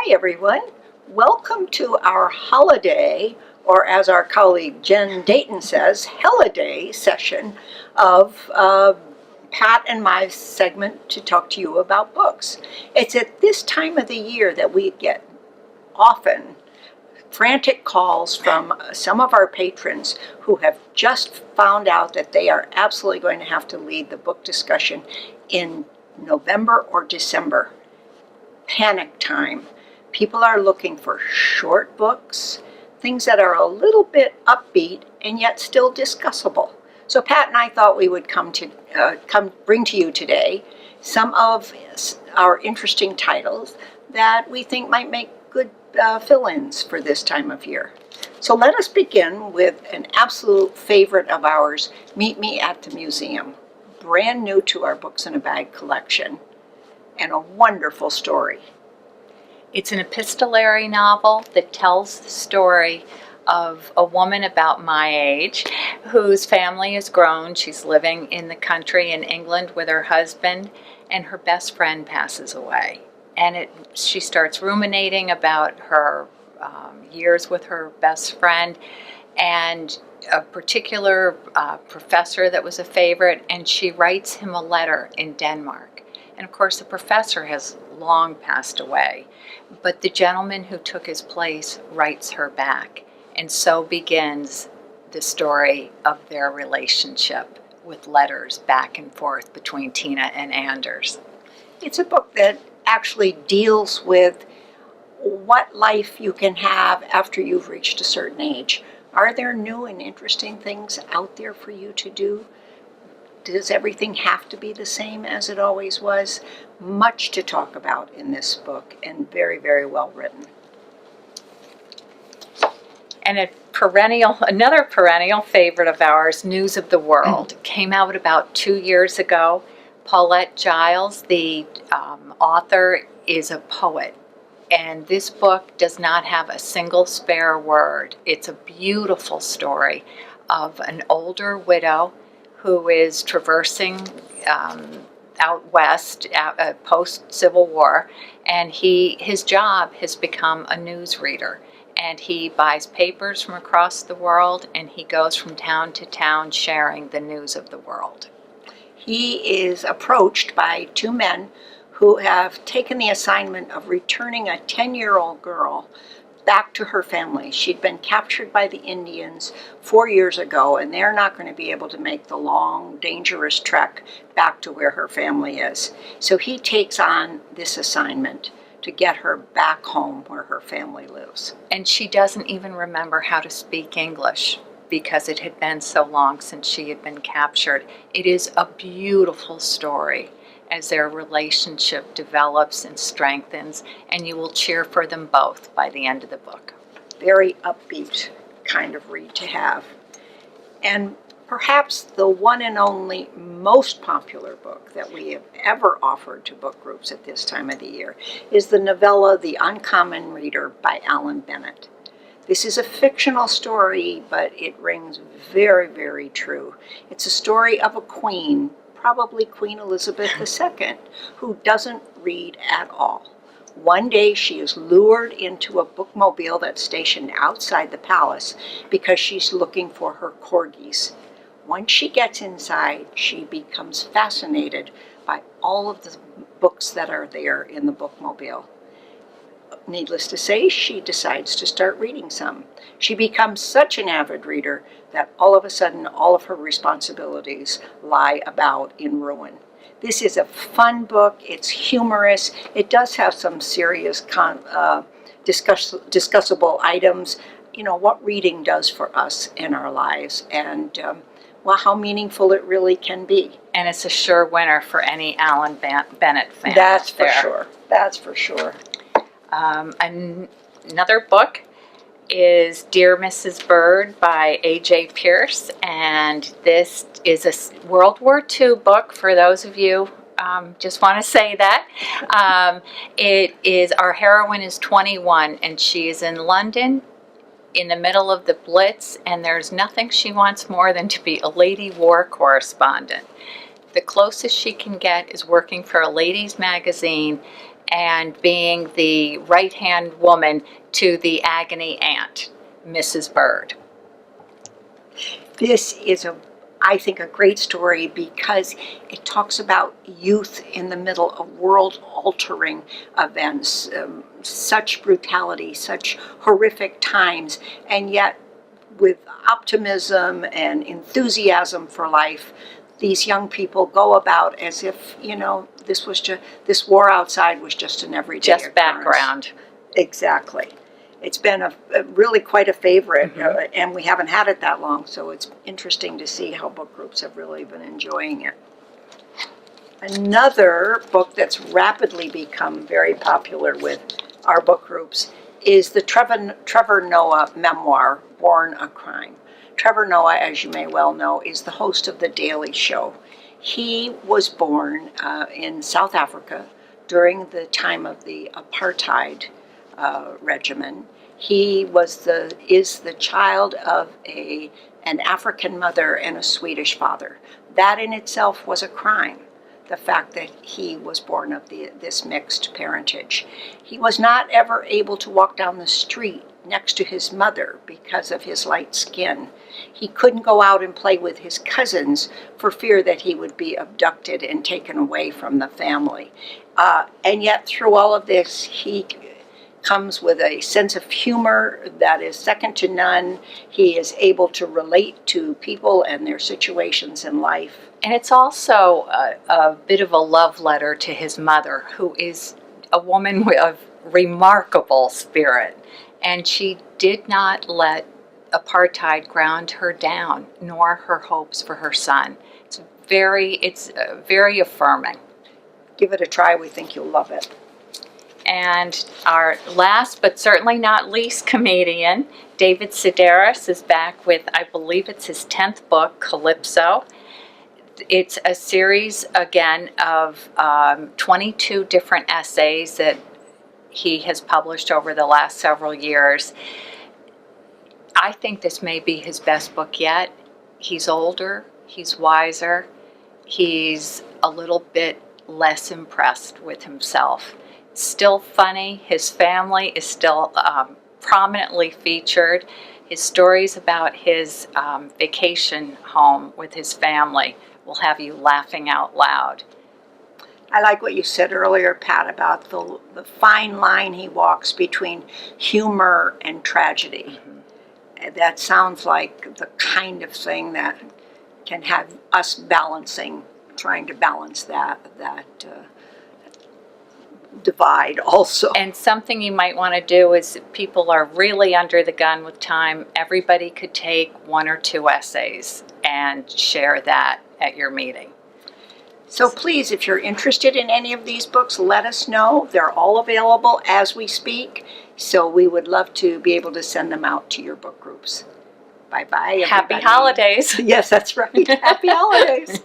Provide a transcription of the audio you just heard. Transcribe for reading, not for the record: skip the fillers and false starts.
Hi everyone, welcome to our holiday, or as our colleague Jen Dayton says, holiday session of Pat and my segment to talk to you about books. It's at this time of the year that we get often frantic calls from some of our patrons who have just found out that they are absolutely going to have to lead the book discussion in November or December. Panic time. People are looking for short books, things that are a little bit upbeat and yet still discussable. So Pat and I thought we would come bring to you today some of our interesting titles that we think might make good fill-ins for this time of year. So let us begin with an absolute favorite of ours, Meet Me at the Museum. Brand new to our Books in a Bag collection, and a wonderful story. It's an epistolary novel that tells the story of a woman about my age whose family has grown. She's living in the country in England with her husband, and her best friend passes away. And she starts ruminating about her years with her best friend and a particular professor that was a favorite, and she writes him a letter in Denmark. And of course the professor has long passed away, but the gentleman who took his place writes her back. And so begins the story of their relationship with letters back and forth between Tina and Anders. It's a book that actually deals with what life you can have after you've reached a certain age. Are there new and interesting things out there for you to do? Does everything have to be the same as it always was? Much to talk about in this book, and very, very well written. And another perennial favorite of ours, News of the World, came out about 2 years ago. Paulette Jiles, the author, is a poet, and this book does not have a single spare word. It's a beautiful story of an older widow who is traversing out west post-Civil War, and his job has become a newsreader. And he buys papers from across the world, and he goes from town to town sharing the news of the world. He is approached by two men who have taken the assignment of returning a 10-year-old girl back to her family. She'd been captured by the Indians 4 years ago, and they're not going to be able to make the long, dangerous trek back to where her family is. So he takes on this assignment to get her back home where her family lives. And she doesn't even remember how to speak English because it had been so long since she had been captured. It is a beautiful story as their relationship develops and strengthens, and you will cheer for them both by the end of the book. Very upbeat kind of read to have. And perhaps the one and only most popular book that we have ever offered to book groups at this time of the year is the novella The Uncommon Reader by Alan Bennett. This is a fictional story, but it rings very, very true. It's a story of a queen, probably Queen Elizabeth II, who doesn't read at all. One day she is lured into a bookmobile that's stationed outside the palace because she's looking for her corgis. Once she gets inside, she becomes fascinated by all of the books that are there in the bookmobile. Needless to say, she decides to start reading some. She becomes such an avid reader that all of a sudden all of her responsibilities lie about in ruin. This is a fun book. It's humorous. It does have some serious discussable items. You know, what reading does for us in our lives, and how meaningful it really can be. And it's a sure winner for any Alan Bennett fan. That's for sure. That's for sure. Another book is Dear Mrs. Bird by AJ Pearce, and this is a World War II book for those of you just want to say that. Our heroine is 21 and she is in London in the middle of the Blitz, and there's nothing she wants more than to be a lady war correspondent. The closest she can get is working for a ladies' magazine, and being the right-hand woman to the agony aunt, Mrs. Bird. This is I think, a great story because it talks about youth in the middle of world-altering events, such brutality, such horrific times, and yet with optimism and enthusiasm for life, these young people go about as if, this war outside was just an everyday Just occurrence. background. Exactly. It's been a really quite a favorite, and we haven't had it that long, so it's interesting to see how book groups have really been enjoying it. Another book that's rapidly become very popular with our book groups is the Trevor Noah memoir, Born a Crime. Trevor Noah, as you may well know, is the host of The Daily Show. He was born in South Africa during the time of the apartheid regimen. He is the child of an African mother and a Swedish father. That in itself was a crime, the fact that he was born of this mixed parentage. He was not ever able to walk down the street next to his mother because of his light skin. He couldn't go out and play with his cousins for fear that he would be abducted and taken away from the family. And yet through all of this, he comes with a sense of humor that is second to none. He is able to relate to people and their situations in life. And it's also a bit of a love letter to his mother, who is a woman of remarkable spirit. And she did not let apartheid ground her down, nor her hopes for her son. It's very affirming. Give it a try. We think you'll love it. And our last but certainly not least comedian, David Sedaris, is back with, I believe it's his 10th book, Calypso. It's a series, again, of 22 different essays that he has published over the last several years. I think this may be his best book yet. He's older, he's wiser, he's a little bit less impressed with himself. Still funny. His family is still prominently featured. His stories about his vacation home with his family will have you laughing out loud. I like what you said earlier, Pat, about the fine line he walks between humor and tragedy. Mm-hmm. That sounds like the kind of thing that can have us trying to balance that divide also. And something you might want to do is, if people are really under the gun with time, everybody could take 1 or 2 essays and share that at your meeting. So please, if you're interested in any of these books, let us know. They're all available as we speak, so we would love to be able to send them out to your book groups. Bye-bye, everybody. Happy holidays. Yes, that's right. Happy holidays.